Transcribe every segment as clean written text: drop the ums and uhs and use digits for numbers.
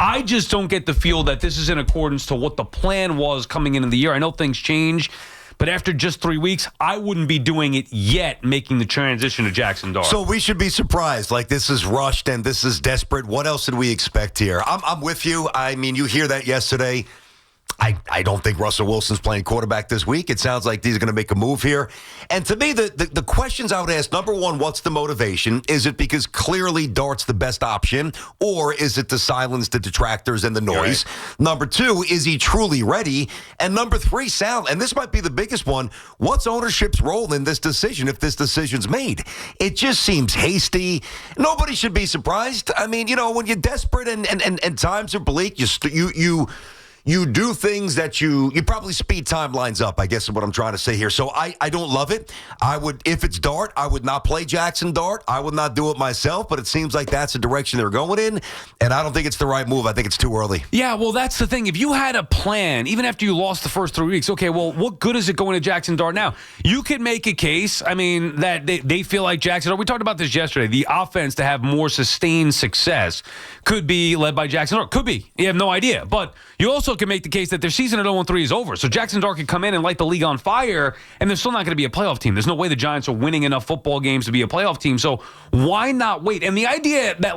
I just don't get the feel that this is in accordance to what the plan was coming into the year. I know things change, but after just 3 weeks, I wouldn't be doing it yet, making the transition to Jaxson Dart. So we should be surprised. Like, this is rushed and this is desperate. What else did we expect here? I'm with you. I mean, you hear that yesterday. I don't think Russell Wilson's playing quarterback this week. It sounds like he's going to make a move here. And to me, the questions I would ask, number one, what's the motivation? Is it because clearly Dart's the best option, or is it to silence the detractors and the noise? Right. Number two, is he truly ready? And number three, Sal, and this might be the biggest one, what's ownership's role in this decision if this decision's made? It just seems hasty. Nobody should be surprised. I mean, when you're desperate and times are bleak, you do things that you probably speed timelines up, I guess is what I'm trying to say here. So I don't love it. If it's Dart, I would not play Jaxson Dart. I would not do it myself, but it seems like that's the direction they're going in, and I don't think it's the right move. I think it's too early. Yeah, well, that's the thing. If you had a plan, even after you lost the first 3 weeks, okay, well, what good is it going to Jaxson Dart now? You could make a case, that they feel like Jaxson Dart. We talked about this yesterday. The offense to have more sustained success could be led by Jaxson Dart. Could be. You have no idea. But you also can make the case that their season at 0-3 is over. So Jaxson Dart could come in and light the league on fire, and they're still not going to be a playoff team. There's no way the Giants are winning enough football games to be a playoff team. So why not wait? And the idea that,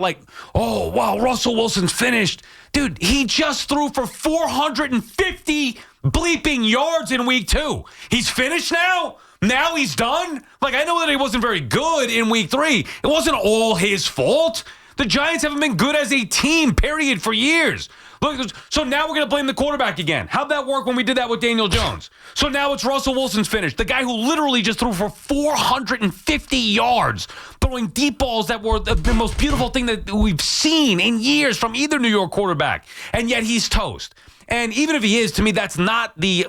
Russell Wilson's finished. Dude, he just threw for 450 bleeping yards in week 2. He's finished now? Now he's done? I know that he wasn't very good in week 3. It wasn't all his fault. The Giants haven't been good as a team, period, for years. Look, so now we're going to blame the quarterback again. How'd that work when we did that with Daniel Jones? So now it's Russell Wilson's finished. The guy who literally just threw for 450 yards, throwing deep balls that were the most beautiful thing that we've seen in years from either New York quarterback. And yet he's toast. And even if he is, to me, that's not the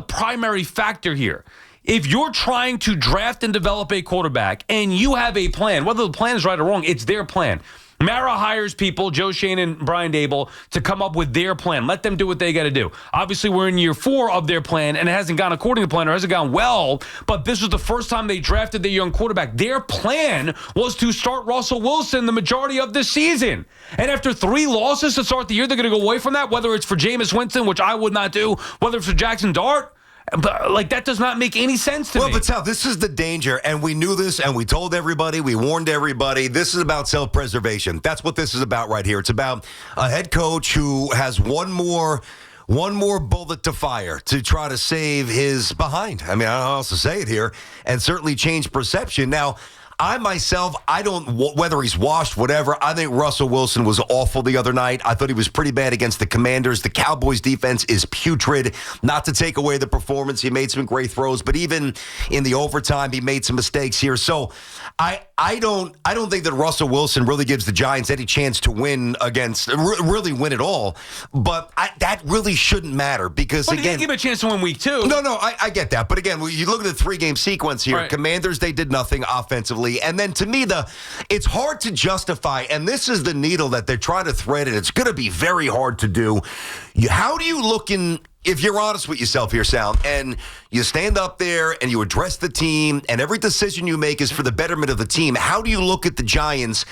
primary factor here. If you're trying to draft and develop a quarterback and you have a plan, whether the plan is right or wrong, it's their plan. Mara hires people, Joe Shane and Brian Daboll, to come up with their plan. Let them do what they got to do. Obviously, we're in year 4 of their plan, and it hasn't gone according to plan or hasn't gone well, but this was the first time they drafted their young quarterback. Their plan was to start Russell Wilson the majority of this season. And after 3 losses to start the year, they're going to go away from that, whether it's for Jameis Winston, which I would not do, whether it's for Jaxson Dart. But, that does not make any sense to me. Well, but Sal, this is the danger, and we knew this, and we told everybody, we warned everybody. This is about self-preservation. That's what this is about right here. It's about a head coach who has one more bullet to fire to try to save his behind. I mean, I don't know how else to say it here, and certainly change perception. Now, I myself, whether he's washed, whatever, I think Russell Wilson was awful the other night. I thought he was pretty bad against the Commanders. The Cowboys defense is putrid. Not to take away the performance. He made some great throws, but even in the overtime, he made some mistakes here. So I don't think that Russell Wilson really gives the Giants any chance to win really win at all. But that really shouldn't matter because, again, he didn't give him a chance to win week 2. No, I get that. But again, you look at the 3-game sequence here. Right. Commanders, they did nothing offensively. And then to me, it's hard to justify, and this is the needle that they're trying to thread, and it's going to be very hard to do. How do you look if you're honest with yourself here, Sal, and you stand up there and you address the team, and every decision you make is for the betterment of the team, how do you look at the Giants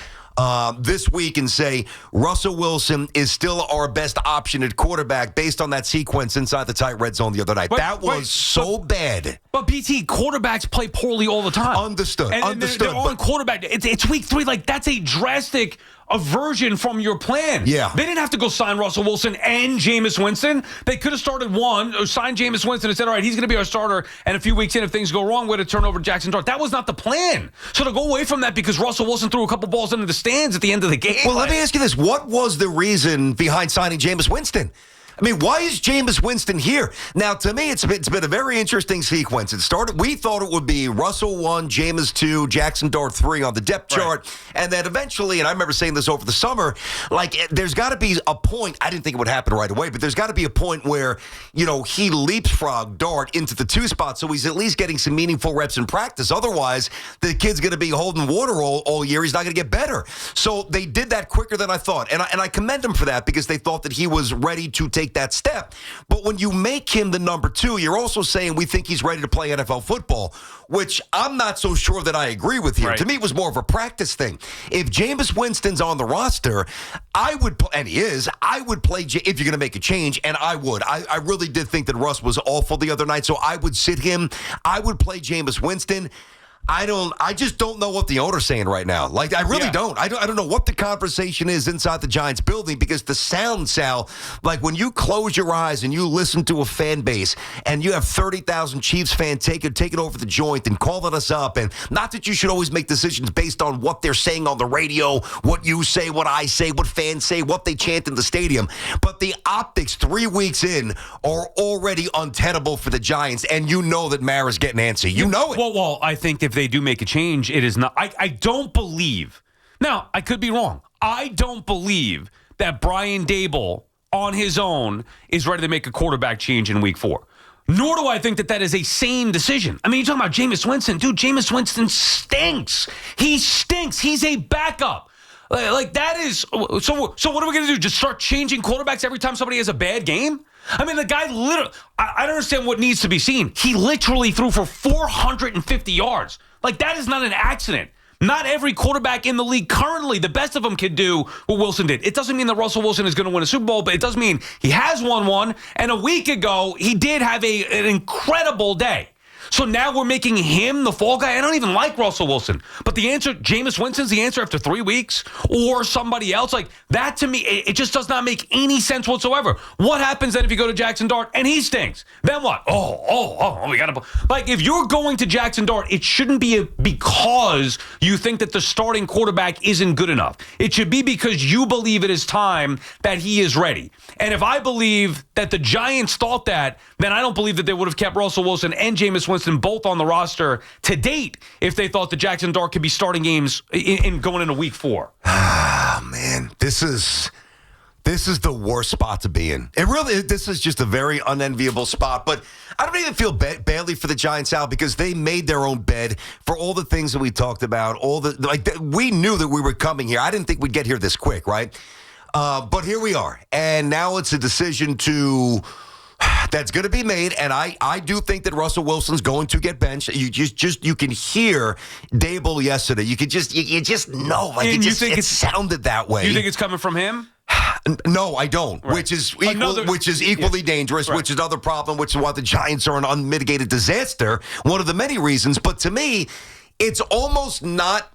this week and say Russell Wilson is still our best option at quarterback based on that sequence inside the tight red zone the other night? That was so bad. But BT, quarterbacks play poorly all the time. Understood. They're on quarterback. It's week 3. That's a drastic aversion from your plan. Yeah. They didn't have to go sign Russell Wilson and Jameis Winston. They could have started one or signed Jameis Winston and said, all right, he's going to be our starter, and a few weeks in, if things go wrong, we're going to turn over Jaxson Dart. That was not the plan. So to go away from that because Russell Wilson threw a couple balls into the stands at the end of the game. Well, let me ask you this. What was the reason behind signing Jameis Winston? I mean, why is Jameis Winston here? Now, to me, it's been a very interesting sequence. We thought it would be Russell 1, Jameis 2, Jaxson Dart 3 on the depth chart. And then eventually, and I remember saying this over the summer, there's got to be a point, I didn't think it would happen right away, but there's got to be a point where, he leapfrogged Dart into the 2 spot, so he's at least getting some meaningful reps in practice. Otherwise, the kid's going to be holding water all year. He's not going to get better. So they did that quicker than I thought. And I commend him for that because they thought that he was ready to take take that step. But when you make him the number 2, you're also saying we think he's ready to play NFL football, which I'm not so sure that I agree with here. Right. To me, it was more of a practice thing. If Jameis Winston's on the roster, I would, and he is, I would play if you're going to make a change, and I would. I really did think that Russ was awful the other night, so I would sit him. I would play Jameis Winston. I just don't know what the owner's saying right now. Like, I really don't. I don't know what the conversation is inside the Giants building, because the sound, Sal, like when you close your eyes and you listen to a fan base and you have 30,000 Chiefs fans taking over the joint and calling us up, and not that you should always make decisions based on what they're saying on the radio, what you say, what I say, what fans say, what they chant in the stadium, but the optics 3 weeks in are already untenable for the Giants, and you know that Mara's getting antsy. You know it. Well, I think if they do make a change, it is not. I don't believe. Now, I could be wrong. I don't believe that Brian Daboll on his own is ready to make a quarterback change in week 4. Nor do I think that is a sane decision. I mean, you're talking about Jameis Winston. Dude, Jameis Winston stinks. He stinks. He's a backup. Like, that is... So what are we going to do? Just start changing quarterbacks every time somebody has a bad game? I mean, the guy literally... I don't understand what needs to be seen. He literally threw for 450 yards. Like, that is not an accident. Not every quarterback in the league currently, the best of them, can do what Wilson did. It doesn't mean that Russell Wilson is going to win a Super Bowl, but it does mean he has won one. And a week ago, he did have an incredible day. So now we're making him the fall guy. I don't even like Russell Wilson. But the answer, Jameis Winston's the answer after 3 weeks, or somebody else. Like, that to me, it just does not make any sense whatsoever. What happens then if you go to Jaxson Dart and he stinks? Then what? We got to... Like, if you're going to Jaxson Dart, it shouldn't be because you think that the starting quarterback isn't good enough. It should be because you believe it is time that he is ready. And if I believe that the Giants thought that, then I don't believe that they would have kept Russell Wilson and Jameis Winston both on the roster to date if they thought that Jaxson Dart could be starting games in going into week 4. Ah, man, this is the worst spot to be in. This is just a very unenviable spot. But I don't even feel badly for the Giants out, because they made their own bed for all the things that we talked about. We knew that we were coming here. I didn't think we'd get here this quick, right? But here we are, and now it's a decision that's going to be made, and I do think that Russell Wilson's going to get benched. You can hear Daboll yesterday. You just know, like, it sounded that way. You think it's coming from him? No, I don't. Right. Which is equally dangerous. Right. Which is another problem. Which is why the Giants are an unmitigated disaster. One of the many reasons. But to me, it's almost not.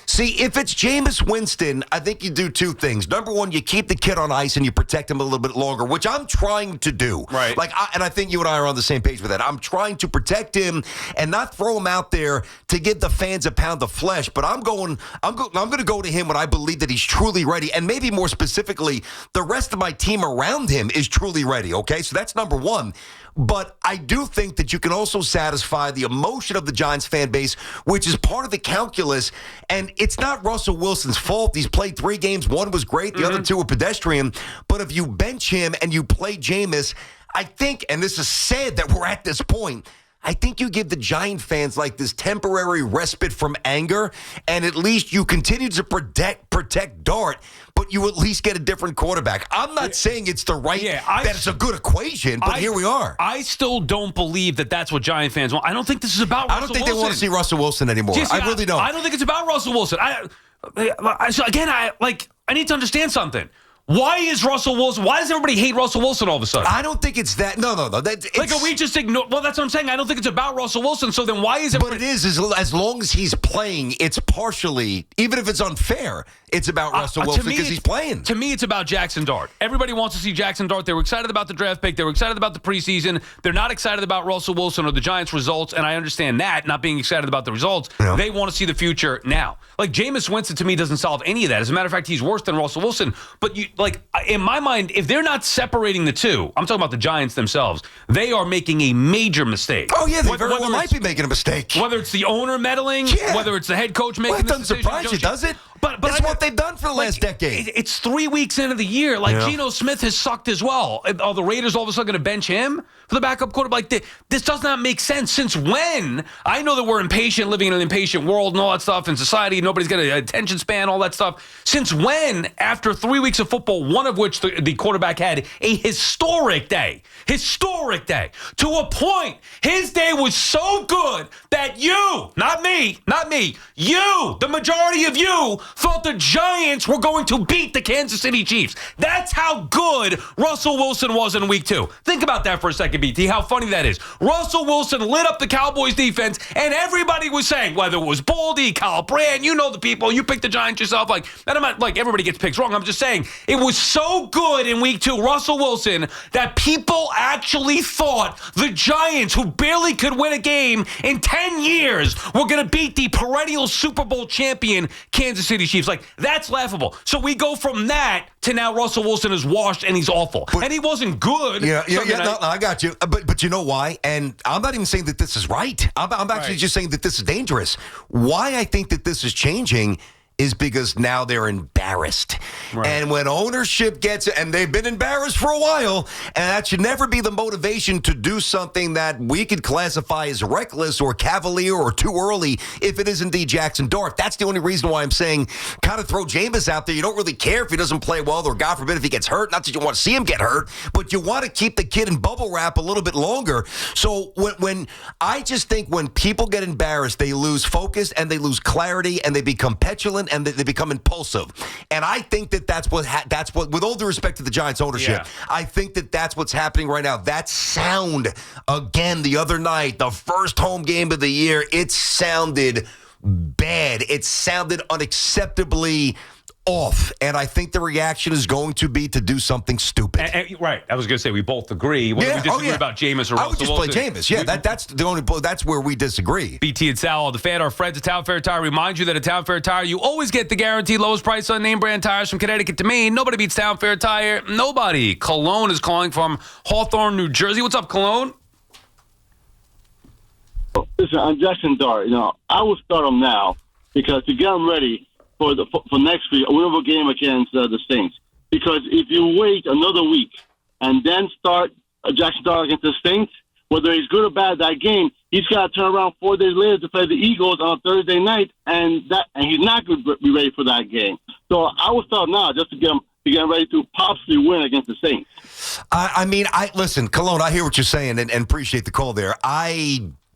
See, if it's Jameis Winston, I think you do 2 things. Number one, you keep the kid on ice and you protect him a little bit longer, which I'm trying to do. Right. And I think you and I are on the same page with that. I'm trying to protect him and not throw him out there to give the fans a pound of flesh. But I'm going to go to him when I believe that he's truly ready, and maybe more specifically, the rest of my team around him is truly ready. Okay, so that's number one. But I do think that you can also satisfy the emotion of the Giants fan base, which is part of the calculus. And it's not Russell Wilson's fault. He's played 3 games. 1 was great. The other 2 were pedestrian. But if you bench him and you play Jameis, I think, and this is sad that we're at this point, I think you give the Giant fans like this temporary respite from anger, and at least you continue to protect Dart, but you at least get a different quarterback. I'm not saying it's the right, that it's a good equation, but here we are. I still don't believe that that's what Giant fans want. I don't think this is about Russell Wilson. I don't think they want to see Russell Wilson anymore. I really don't. I don't think it's about Russell Wilson. I need to understand something. Why is Russell Wilson? Why does everybody hate Russell Wilson all of a sudden? I don't think it's that. No. Are we just ignore? Well, that's what I'm saying. I don't think it's about Russell Wilson. So then why is it? But it is as long as he's playing, it's partially, even if it's unfair, it's about Russell Wilson because he's playing. To me, it's about Jaxson Dart. Everybody wants to see Jaxson Dart. They were excited about the draft pick. They were excited about the preseason. They're not excited about Russell Wilson or the Giants' results, and I understand that, not being excited about the results. Yeah. They want to see the future now. Like, Jameis Winston, to me, doesn't solve any of that. As a matter of fact, he's worse than Russell Wilson. But, in my mind, if they're not separating the two, I'm talking about the Giants themselves, they are making a major mistake. Oh, yeah, they very well might be making a mistake. Whether it's the owner meddling, whether it's the head coach making this decision. It doesn't surprise you, does it? But that's what they've done for the last decade. It's 3 weeks into the year. Like, Geno Smith has sucked as well. Are the Raiders all of a sudden going to bench him for the backup quarterback? Like, this does not make sense. Since when? I know that we're impatient, living in an impatient world and all that stuff in society. Nobody's got an attention span, all that stuff. Since when, after 3 weeks of football, one of which the quarterback had a historic day, to a point, his day was so good that you, not me, you, the majority of you, thought the Giants were going to beat the Kansas City Chiefs. That's how good Russell Wilson was in week 2. Think about that for a second, BT, how funny that is. Russell Wilson lit up the Cowboys defense, and everybody was saying, whether it was Baldy, Kyle Brand, you know the people, you picked the Giants yourself, and I'm not like everybody gets picks wrong. I'm just saying it was so good in week 2, Russell Wilson, that people actually thought the Giants, who barely could win a game in 10 years, were going to beat the perennial Super Bowl champion Kansas City Chiefs. Like, that's laughable. So we go from that to now Russell Wilson is washed and he's awful. And he wasn't good. No, I got you. But you know why? And I'm not even saying that this is right. I'm actually just saying that this is dangerous. Why I think that this is changing is because now they're embarrassed. Right. And when ownership gets it, and they've been embarrassed for a while, and that should never be the motivation to do something that we could classify as reckless or cavalier or too early if it is indeed Jaxson Dart. That's the only reason why I'm saying kind of throw Jameis out there. You don't really care if he doesn't play well or, God forbid, if he gets hurt. Not that you want to see him get hurt, but you want to keep the kid in bubble wrap a little bit longer. So when I just think when people get embarrassed, they lose focus and they lose clarity and they become petulant and they become impulsive. And I think that that's what, with all due respect to the Giants ownership, I think that that's what's happening right now. That sound, again, the other night, the first home game of the year, it sounded bad. It sounded unacceptably off, and I think the reaction is going to be to do something stupid. Right. I was going to say we both agree. Whether we disagree about Jameis or Russell Wilson. I would just play Jameis. Yeah, that's the only. That's where we disagree. BT and Sal, the fan, our friends at Town Fair Tire, remind you that at Town Fair Tire, you always get the guaranteed lowest price on name brand tires from Connecticut to Maine. Nobody beats Town Fair Tire. Nobody. Cologne is calling from Hawthorne, New Jersey. What's up, Cologne? Listen, I'm Jaxson Dart. I will start him now because to get him ready for next week, a winnable game against the Saints. Because if you wait another week and then start Jaxson Dart against the Saints, whether he's good or bad that game, he's got to turn around 4 days later to play the Eagles on Thursday night, and he's not going to be ready for that game. So I will start now just to get him ready to possibly win against the Saints. Listen, Cologne, I hear what you're saying and appreciate the call there.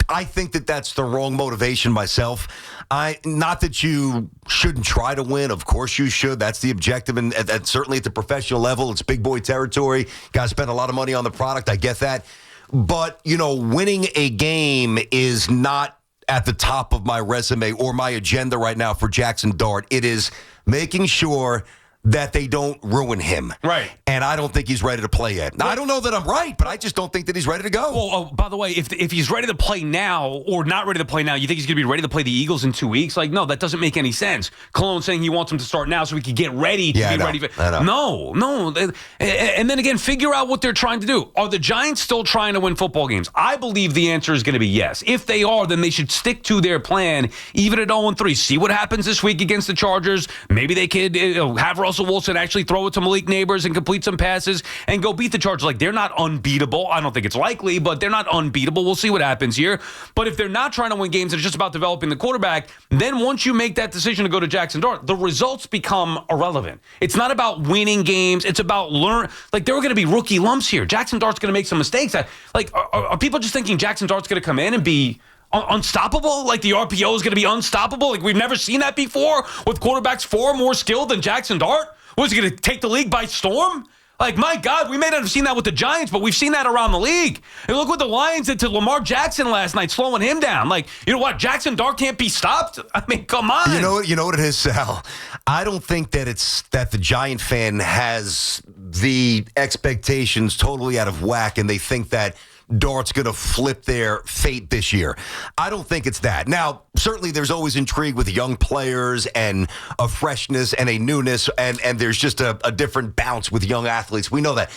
I think that that's the wrong motivation myself. Not that you shouldn't try to win. Of course you should. That's the objective. And certainly at the professional level, it's big boy territory. Got to spend a lot of money on the product. I get that. But, winning a game is not at the top of my resume or my agenda right now for Jaxson Dart. It is making sure that they don't ruin him. Right. And I don't think he's ready to play yet. Now, I don't know that I'm right, but I just don't think that he's ready to go. Well, by the way, if he's ready to play now or not ready to play now, you think he's going to be ready to play the Eagles in 2 weeks? Like, no, that doesn't make any sense. Cologne's saying he wants him to start now so he can get ready to be ready. No. And then again, figure out what they're trying to do. Are the Giants still trying to win football games? I believe the answer is going to be yes. If they are, then they should stick to their plan, even at 0-3. See what happens this week against the Chargers. Maybe they could have Russell Wilson actually throw it to Malik Neighbors and complete some passes and go beat the Chargers. Like, they're not unbeatable. I don't think it's likely, but they're not unbeatable. We'll see what happens here. But if they're not trying to win games and it's just about developing the quarterback, then once you make that decision to go to Jaxson Dart, the results become irrelevant. It's not about winning games. It's about there are going to be rookie lumps here. Jaxson Dart's going to make some mistakes. Are people just thinking Jaxson Dart's going to come in and be unstoppable? Like the RPO is going to be unstoppable? Like we've never seen that before with quarterbacks far more skilled than Jaxson Dart? Was he going to take the league by storm? Like, my God, we may not have seen that with the Giants, but we've seen that around the league. And look what the Lions did to Lamar Jackson last night, slowing him down. Like, you know what? Jaxson Dart can't be stopped? I mean, come on. You know what it is, Sal? I don't think that it's that the Giant fan has the expectations totally out of whack and they think that Dart's going to flip their fate this year. I don't think it's that. Now, certainly there's always intrigue with young players and a freshness and a newness, and there's just a different bounce with young athletes. We know that.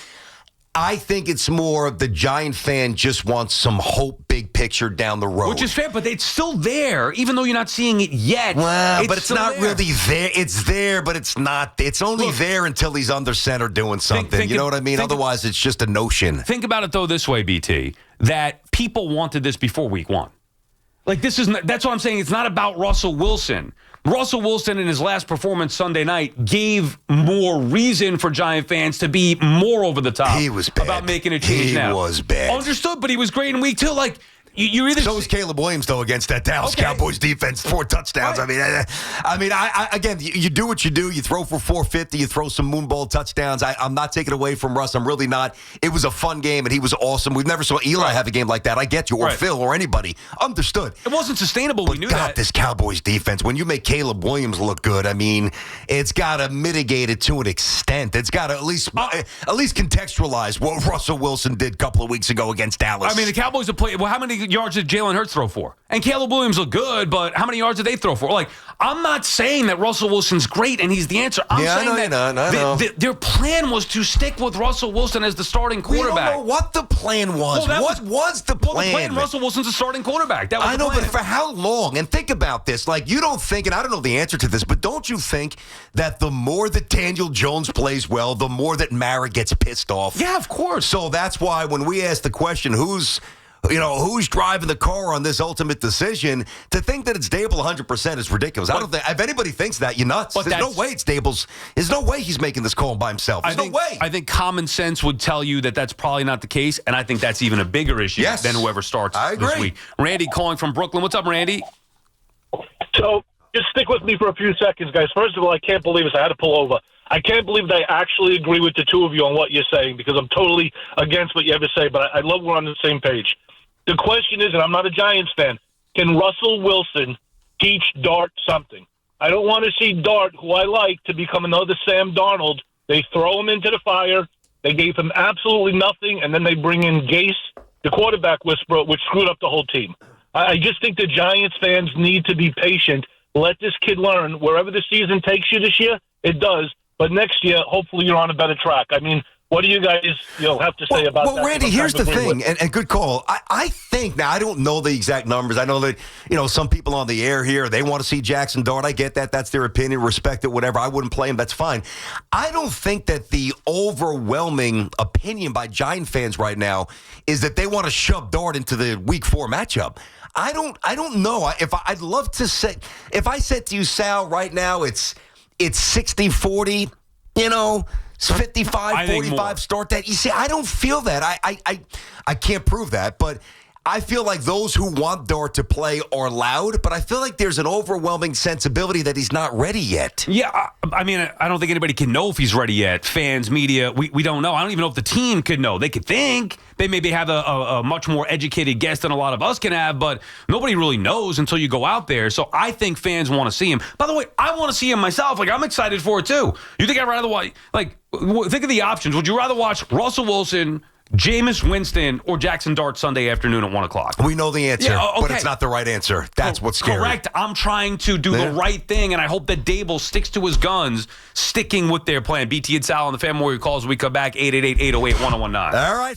I think it's more the Giant fan just wants some hope, big picture down the road. Which is fair, but it's still there, even though you're not seeing it yet. Well, but it's not there. really there. It's there, but it's not. It's only there until he's under center doing something. You know what I mean? Otherwise, it's just a notion. Think about it, though, this way, BT, that people wanted this before week 1. Like, this is not, that's what I'm saying. It's not about Russell Wilson. Russell Wilson in his last performance Sunday night gave more reason for Giant fans to be more over the top. He was bad. About making a change now. He was bad. Understood, but he was great in week 2. Like, you either... So was Caleb Williams, though, against that Dallas Cowboys defense. 4 touchdowns. Right. I mean, again, you do what you do. You throw for 450. You throw some moonball touchdowns. I'm not taking away from Russ. I'm really not. It was a fun game, and he was awesome. We've never saw Eli have a game like that. I get you, or Phil, or anybody. Understood. It wasn't sustainable. But we knew God, that. this Cowboys defense, when you make Caleb Williams look good, I mean, it's got to mitigate it to an extent. It's got to at least contextualize what Russell Wilson did a couple of weeks ago against Dallas. I mean, the Cowboys have played. Well, how many yards did Jalen Hurts throw for? And Caleb Williams looked good, but how many yards did they throw for? Like, I'm not saying that Russell Wilson's great and he's the answer. I'm saying that their plan was to stick with Russell Wilson as the starting quarterback. We don't know what the plan was. What was the plan? Well, the plan, Russell Wilson's a starting quarterback. That was I the know, plan. but for how long? And think about this. Like, you don't think, and I don't know the answer to this, but don't you think that the more that Daniel Jones plays well, the more that Mara gets pissed off? Yeah, of course. So that's why when we ask the question, who's driving the car on this ultimate decision, to think that it's Daboll 100% is ridiculous. I don't think, if anybody thinks that, you're nuts. There's no way it's Dable's. There's no way he's making this call by himself. There's no way. I think common sense would tell you that that's probably not the case, and I think that's even a bigger issue than whoever starts this week. Randy calling from Brooklyn. What's up, Randy? So just stick with me for a few seconds, guys. First of all, I can't believe this. I had to pull over. I can't believe that I actually agree with the two of you on what you're saying, because I'm totally against what you ever say, but I love we're on the same page. The question is, and I'm not a Giants fan, can Russell Wilson teach Dart something? I don't want to see Dart, who I like, to become another Sam Darnold. They throw him into the fire. They gave him absolutely nothing, and then they bring in Gase, the quarterback whisperer, which screwed up the whole team. I just think the Giants fans need to be patient. Let this kid learn. Wherever the season takes you this year, it does. But next year, hopefully you're on a better track. I mean, what do you guys have to say about that? Well, Randy, here's the thing, and good call. I think, now I don't know the exact numbers. I know that, some people on the air here, they want to see Jaxson Dart. I get that. That's their opinion. Respect it, whatever. I wouldn't play him. That's fine. I don't think that the overwhelming opinion by Giant fans right now is that they want to shove Dart into the Week 4 matchup. I don't know. I'd love to say, if I said to you, Sal, right now it's 60-40, it's 55-45 start that. You see, I don't feel that. I can't prove that, but I feel like those who want Dart to play are loud, but I feel like there's an overwhelming sensibility that he's not ready yet. Yeah, I mean, I don't think anybody can know if he's ready yet. Fans, media, we don't know. I don't even know if the team could know. They could think. They maybe have a much more educated guess than a lot of us can have, but nobody really knows until you go out there. So I think fans want to see him. By the way, I want to see him myself. Like, I'm excited for it, too. You think I'd rather watch, think of the options. Would you rather watch Russell Wilson, Jameis Winston, or Jaxson Dart Sunday afternoon at 1 o'clock? We know the answer, but it's not the right answer. That's what's scary. Correct. I'm trying to do the right thing, and I hope that Daboll sticks to his guns, sticking with their plan. BT and Sal on the Fan Warrior calls. We come back, 888-808-1019. All right.